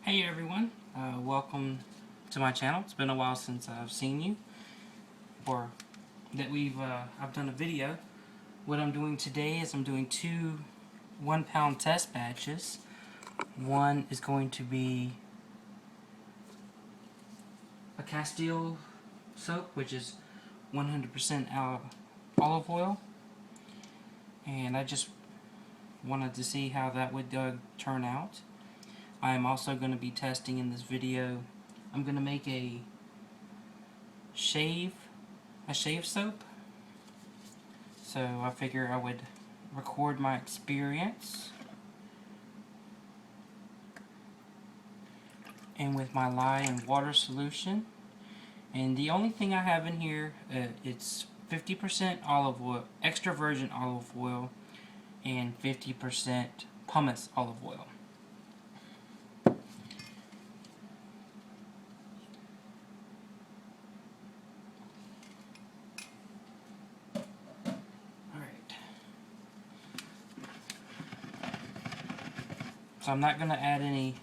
Hey everyone, welcome to my channel. It's been a while since I've seen you, or that I've done a video. What I'm doing today is I'm doing two 1 pound test batches. One is going to be a Castile soap, which is 100% olive oil, and I just wanted to see how that would turn out. I'm also going to be testing in this video. I'm going to make a shave soap. So I figure I would record my experience. And with my lye and water solution. And the only thing I have in here, it's 50% olive oil, extra virgin olive oil, and 50% pumice olive oil. So I'm not going to add any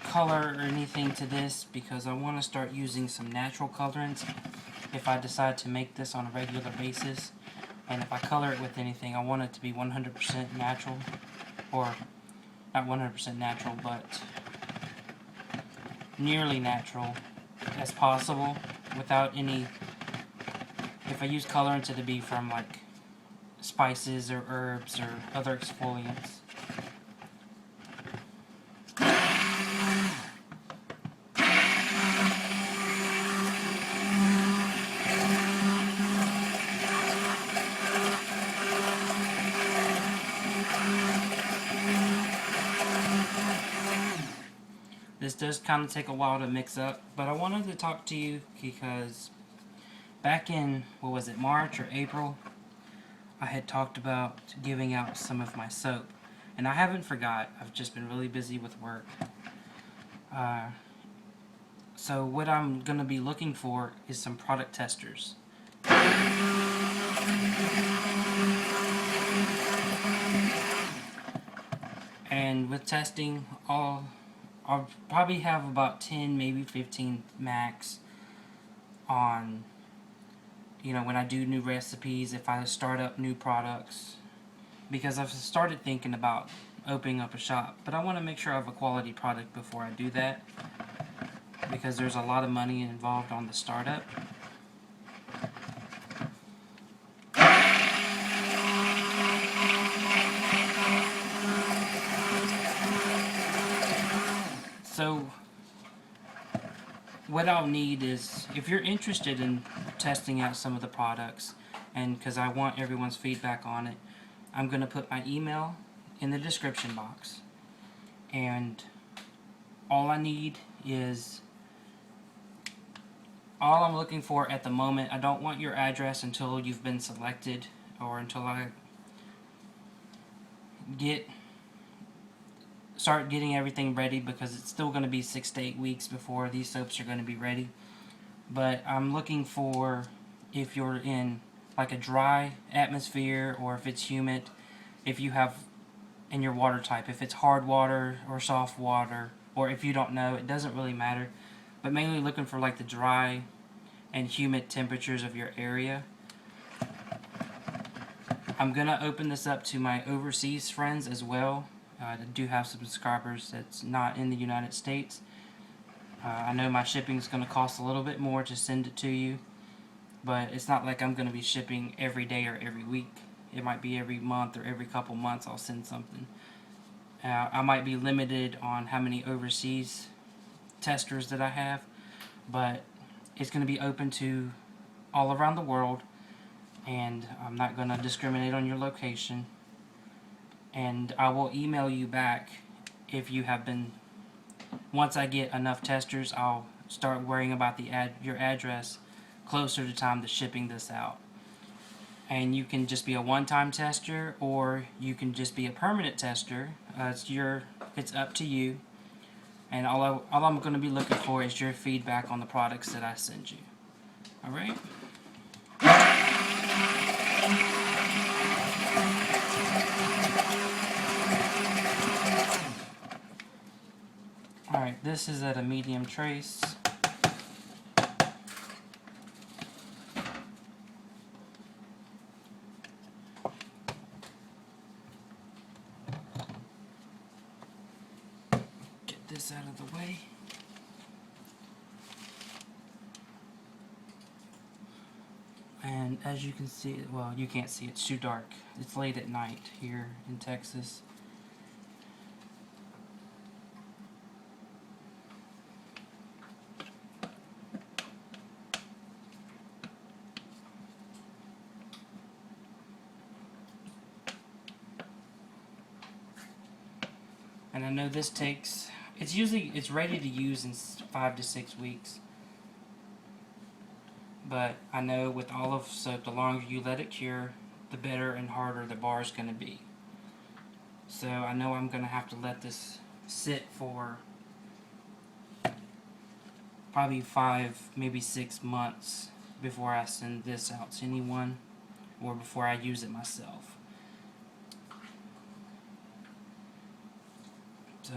color or anything to this because I want to start using some natural colorants if I decide to make this on a regular basis. And if I color it with anything, I want it to be 100% natural, or not 100% natural, but nearly natural as possible without any, if I use colorants, it'll be from like spices or herbs or other exfoliants. This does kind of take a while to mix up, but I wanted to talk to you because back in, what was it, March or April, I had talked about giving out some of my soap. And I haven't forgot, I've just been really busy with work. So what I'm going to be looking for is some product testers. And with testing, I'll probably have about 10, maybe 15 max on, when I do new recipes, if I start up new products, because I've started thinking about opening up a shop, but I want to make sure I have a quality product before I do that, because there's a lot of money involved on the startup. So what I'll need is, if you're interested in testing out some of the products, and because I want everyone's feedback on it, I'm going to put my email in the description box. And all I need is, all I'm looking for at the moment, I don't want your address until you've been selected, or until I start getting everything ready, because it's still going to be 6 to 8 weeks before these soaps are going to be ready. But I'm looking for, if you're in like a dry atmosphere, or if it's humid, if you have in your water type, if it's hard water or soft water, or if you don't know, it doesn't really matter, but mainly looking for like the dry and humid temperatures of your area. I'm gonna open this up to my overseas friends as well. I do have some subscribers that's not in the United States. I know my shipping is going to cost a little bit more to send it to you, but it's not like I'm going to be shipping every day or every week. It might be every month or every couple months I'll send something. I might be limited on how many overseas testers that I have, but it's going to be open to all around the world, and I'm not going to discriminate on your location. And I will email you back if you have been, once I get enough testers, I'll start worrying about your address closer to time to shipping this out. And you can just be a one-time tester, or you can just be a permanent tester. It's up to you. And all I'm going to be looking for is your feedback on the products that I send you. Alright? This is at a medium trace. Get this out of the way. And as you can see, well, you can't see, it's too dark. It's late at night here in Texas. And I know this takes, it's ready to use in 5 to 6 weeks. But I know with olive soap, the longer you let it cure, the better and harder the bar is going to be. So I know I'm going to have to let this sit for probably 5, maybe 6 months before I send this out to anyone or before I use it myself. So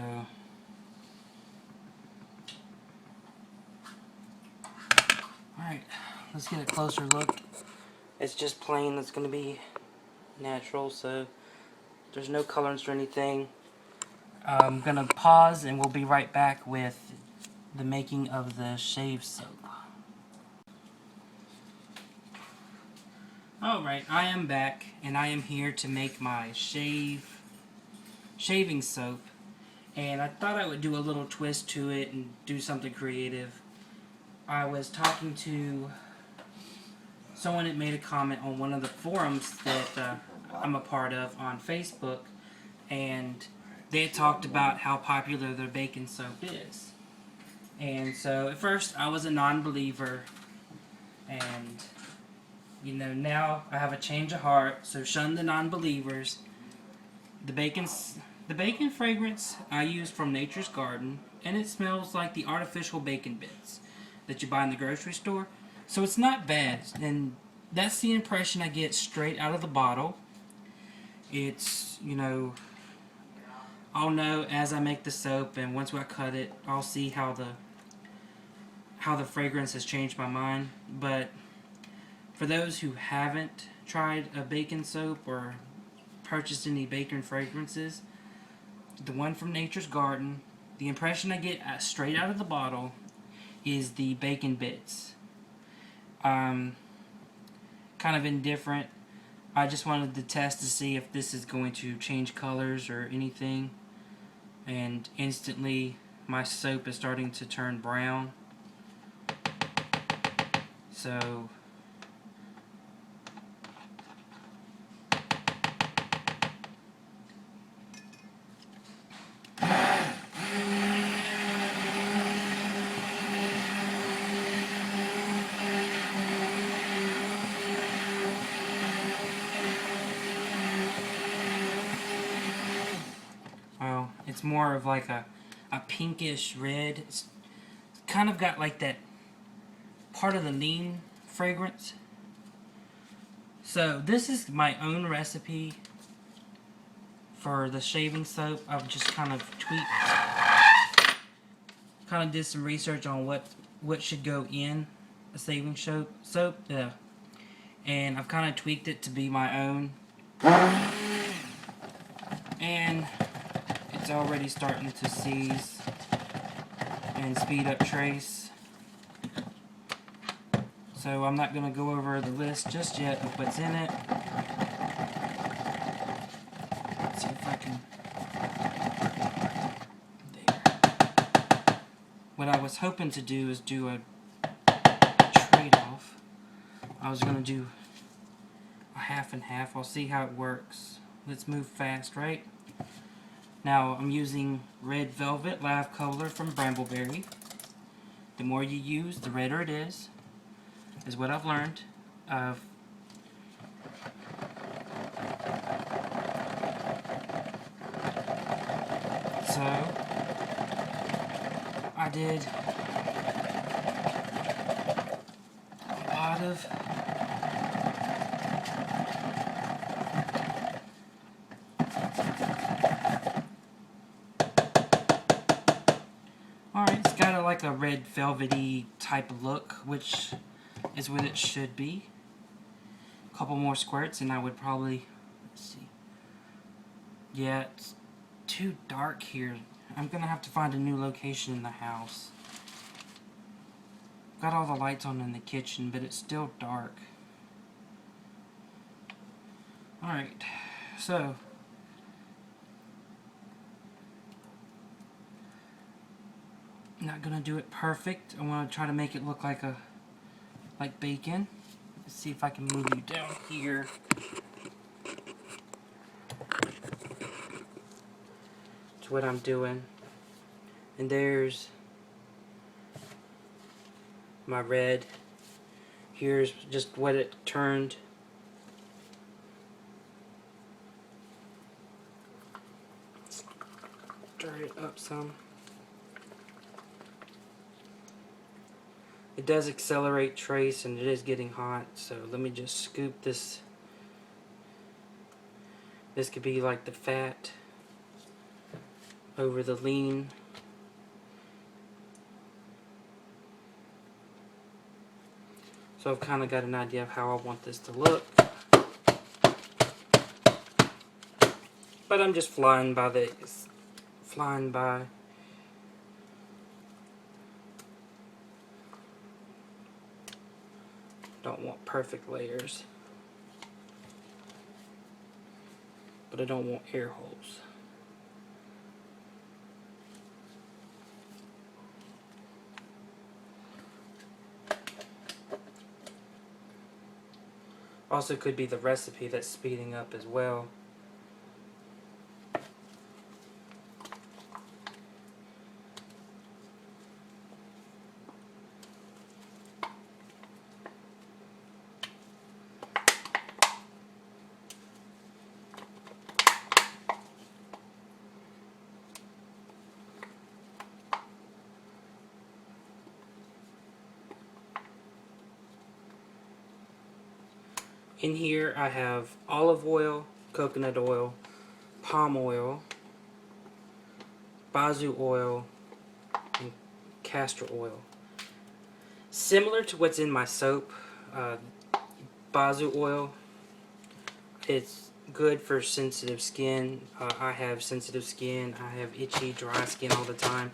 alright, let's get a closer look. It's just plain, that's going to be natural, so there's no colorants or anything. I'm going to pause and we'll be right back with the making of the shave soap. Alright, I am back and I am here to make my shaving soap. And I thought I would do a little twist to it and do something creative. I was talking to someone that made a comment on one of the forums that I'm a part of on Facebook, and they had talked about how popular their bacon soap is. And so at first I was a non-believer, and you know, now I have a change of heart, so shun the non-believers. The bacon fragrance I use from Nature's Garden, and it smells like the artificial bacon bits that you buy in the grocery store. So it's not bad, and that's the impression I get straight out of the bottle. It's, you know, I'll know as I make the soap, and once I cut it, I'll see how the fragrance has changed my mind. But for those who haven't tried a bacon soap or purchased any bacon fragrances, the one from Nature's Garden, the impression I get straight out of the bottle is the bacon bits. Kind of indifferent. I just wanted to test to see if this is going to change colors or anything. And instantly my soap is starting to turn brown. So it's more of like a pinkish red. It's kind of got like that part of the neem fragrance. So this is my own recipe for the shaving soap. I've just kind of did some research on what should go in a shaving soap. And I've kind of tweaked it to be my own. And it's already starting to seize and speed up trace. So I'm not going to go over the list just yet of what's in it. Let's see if I can... There. What I was hoping to do is do a trade-off. I was going to do a half and half. I'll see how it works. Let's move fast, right? Now I'm using Red Velvet Live Color from Brambleberry. The more you use, the redder it is what I've learned. So I did a lot of like a red velvety type of look, which is what it should be. A couple more squirts and I would probably, let's see. Yeah, it's too dark here. I'm gonna have to find a new location in the house. Got all the lights on in the kitchen, but it's still dark. Alright, so I'm not gonna do it perfect. I want to try to make it look like bacon. Let's see if I can move you down here. That's what I'm doing. And there's my red. Here's just what it turned. Stir it up some. It does accelerate trace and it is getting hot, so let me just scoop this. This could be like the fat over the lean. So I've kind of got an idea of how I want this to look. But I'm just flying by. Don't want perfect layers. But I don't want air holes. Also could be the recipe that's speeding up as well. In here I have olive oil, coconut oil, palm oil, basil oil, and castor oil. Similar to what's in my soap, basil oil, it's good for sensitive skin. I have sensitive skin, I have itchy, dry skin all the time,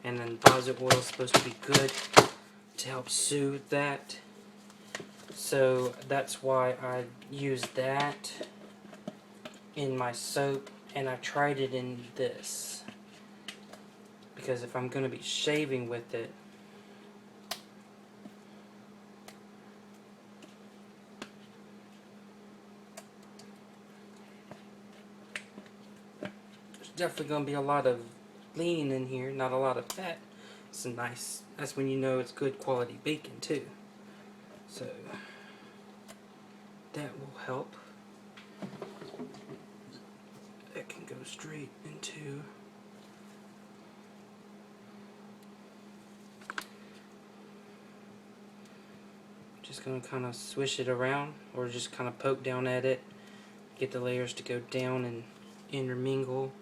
and then basil oil is supposed to be good to help soothe that. So that's why I use that in my soap, and I tried it in this. Because if I'm going to be shaving with it, there's definitely going to be a lot of lean in here, not a lot of fat. It's a nice, that's when you know it's good quality bacon too. So that will help. That can go straight into just going to kind of swish it around, or just kind of poke down at it, get the layers to go down and intermingle.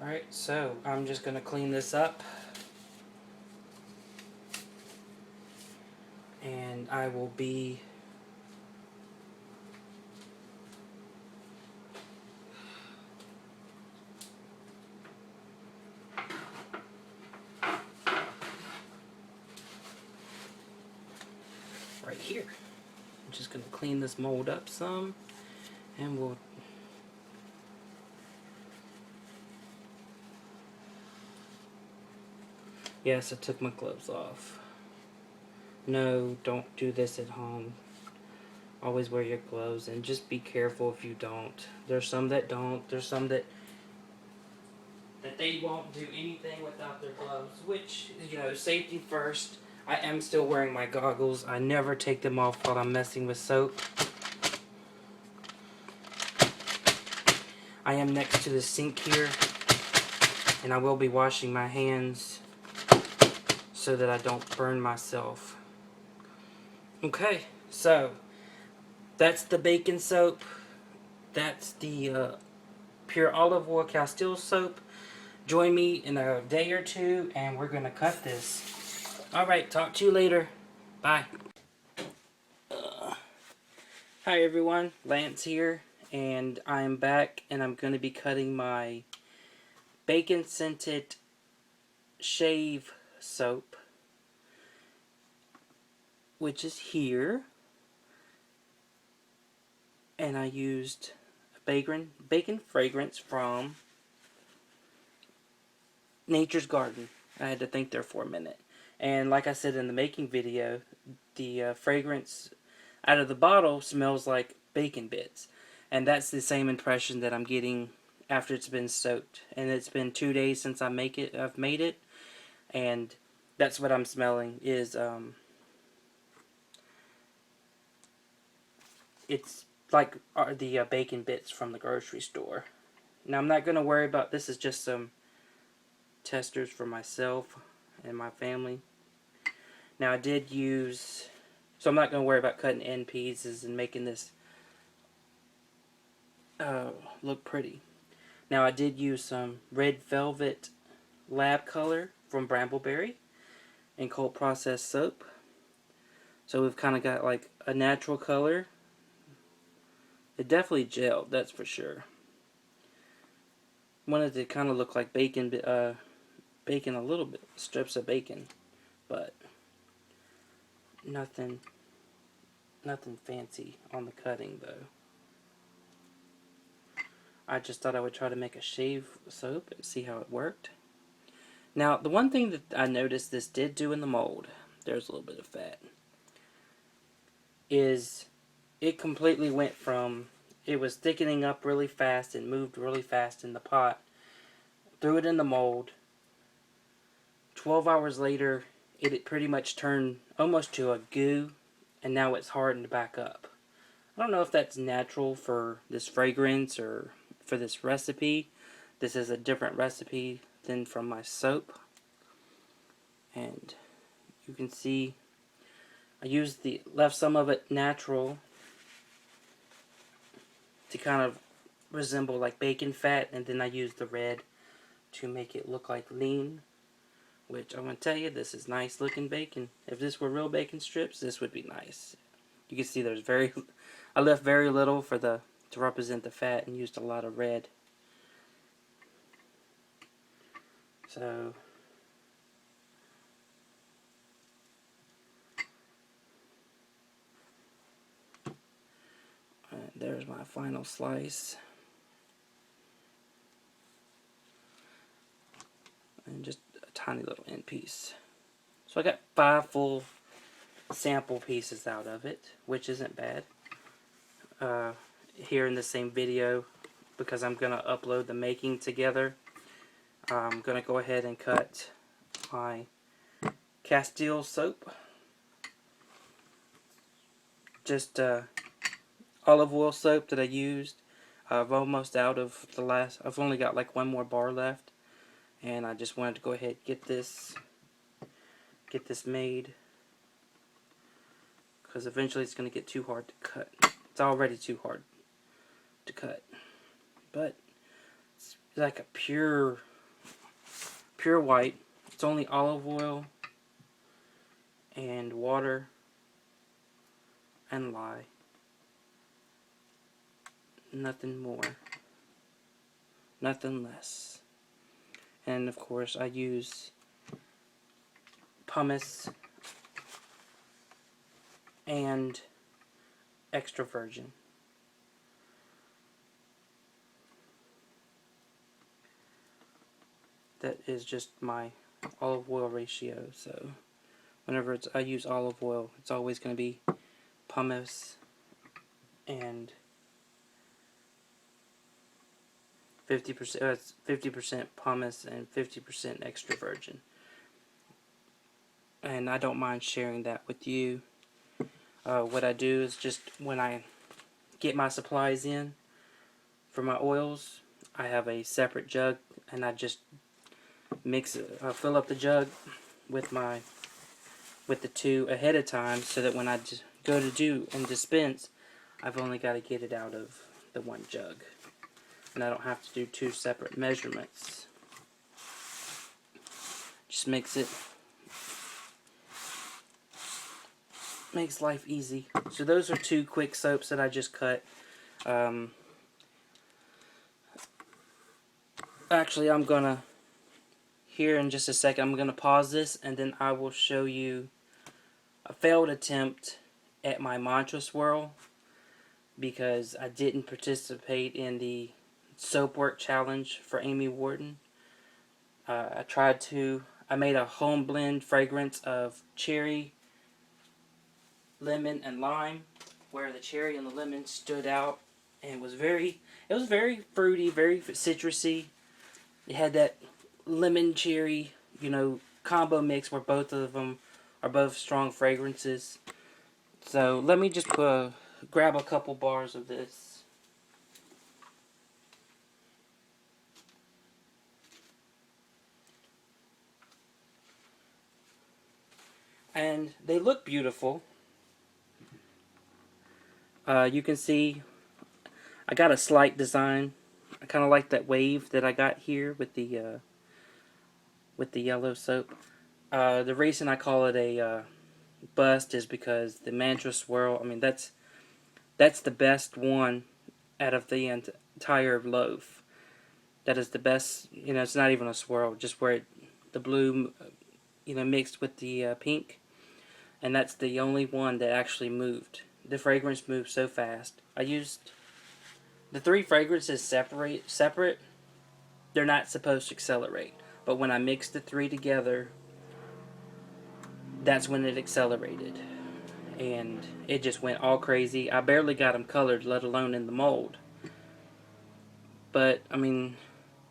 Alright, so I'm just going to clean this up, and I will be right here. I'm just going to clean this mold up some, and we'll yes, I took my gloves off. No, don't do this at home. Always wear your gloves, and just be careful if you don't. There's some that don't. There's some that they won't do anything without their gloves, which, you know, safety first. I am still wearing my goggles. I never take them off while I'm messing with soap. I am next to the sink here, and I will be washing my hands so that I don't burn myself. Okay, so that's the bacon soap. that's the pure olive oil Castile soap. Join me in a day or two and we're gonna cut this. Alright, talk to you later. Bye. Hi everyone, Lance here, and I'm back and I'm gonna be cutting my bacon scented shave soap, which is here. And I used bacon fragrance from Nature's Garden. I had to think there for a minute. And like I said in the making video, the fragrance out of the bottle smells like bacon bits. And that's the same impression that I'm getting after it's been soaked. And it's been 2 days since I've made it. And that's what I'm smelling is it's like the bacon bits from the grocery store. Now I'm not going to worry about, this is just some testers for myself and my family. Now I did use, so I'm not going to worry about cutting end pieces and making this look pretty. Now I did use some Red Velvet Lab Color from Brambleberry and cold processed soap. So we've kind of got like a natural color. It definitely gelled, that's for sure. Wanted to kind of look like bacon, bacon a little bit, strips of bacon, but nothing fancy on the cutting though. I just thought I would try to make a shave soap and see how it worked. Now the one thing that I noticed this did do in the mold, there's a little bit of fat, is it completely went from, it was thickening up really fast and moved really fast in the pot. Threw it in the mold. 12 hours later, it pretty much turned almost to a goo, and now it's hardened back up. I don't know if that's natural for this fragrance or for this recipe. This is a different recipe than from my soap. And you can see I left some of it natural to kind of resemble like bacon fat, and then I used the red to make it look like lean, which I'm going to tell you, this is nice looking bacon. If this were real bacon strips, this would be nice. You can see there's I left very little to represent the fat and used a lot of red. So there's my final slice. And just a tiny little end piece. So I got 5 full sample pieces out of it, which isn't bad. Here in the same video, because I'm going to upload the making together, I'm going to go ahead and cut my Castile soap. Just olive oil soap that I used. I've almost out of the last, I've only got like 1 more bar left. And I just wanted to go ahead and get this made, because eventually it's going to get too hard to cut. It's already too hard to cut, but it's like a pure white. It's only olive oil and water and lye, nothing more, nothing less. And of course I use pumice and extra virgin. That is just my olive oil ratio. So whenever I use olive oil, it's always going to be pumice and 50% pumice and 50% extra virgin. And I don't mind sharing that with you. What I do is just when I get my supplies in for my oils, I have a separate jug, and I just mix it, fill up the jug with the 2 ahead of time, so that when I just go to do and dispense, I've only got to get it out of the one jug. And I don't have to do 2 separate measurements. Just makes life easy. So those are 2 quick soaps that I just cut. Actually, I'm gonna, here in just a second, I'm gonna pause this and then I will show you a failed attempt at my mantra swirl, because I didn't participate in the soap work challenge for Amy Warden. I made a home blend fragrance of cherry, lemon, and lime, where the cherry and the lemon stood out and it was very fruity, very citrusy. It had that lemon cherry, combo mix where both of them are both strong fragrances. So let me just grab a couple bars of this. And they look beautiful. You can see I got a slight design. I kind of like that wave that I got here with the yellow soap. The reason I call it a bust is because the mantra swirl, I mean, that's the best one out of the entire loaf. That is the best. It's not even a swirl, just where the blue mixed with the pink, and that's the only one that actually moved. The fragrance moved so fast. I used the 3 fragrances separate. They're not supposed to accelerate, but when I mixed the 3 together, that's when it accelerated, and it just went all crazy. I barely got them colored, let alone in the mold. But I mean,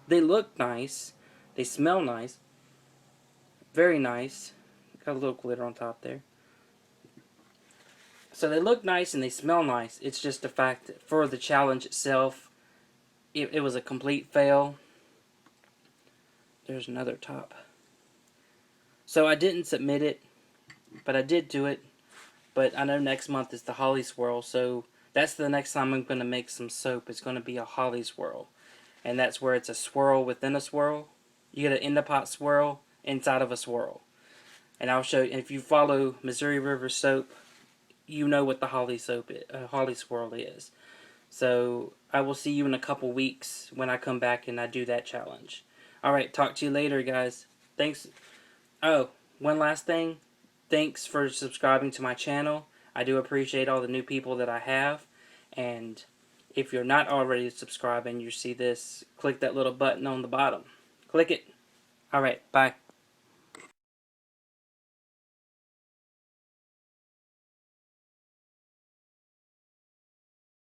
they look nice, they smell nice, very nice. Got a little glitter on top there. So they look nice and they smell nice. It's just the fact that for the challenge itself, it was a complete fail. There's another top. So I didn't submit it, but I did do it. But I know next month is the Holly Swirl, so that's the next time I'm going to make some soap. It's going to be a Holly Swirl. And that's where it's a swirl within a swirl. You get an in-the-pot swirl inside of a swirl. And I'll show you, if you follow Missouri River Soap, you know what the Holly Swirl is. So I will see you in a couple weeks when I come back and I do that challenge. Alright, talk to you later, guys. Thanks. Oh, one last thing. Thanks for subscribing to my channel. I do appreciate all the new people that I have. And if you're not already subscribed and you see this, click that little button on the bottom. Click it. Alright, bye.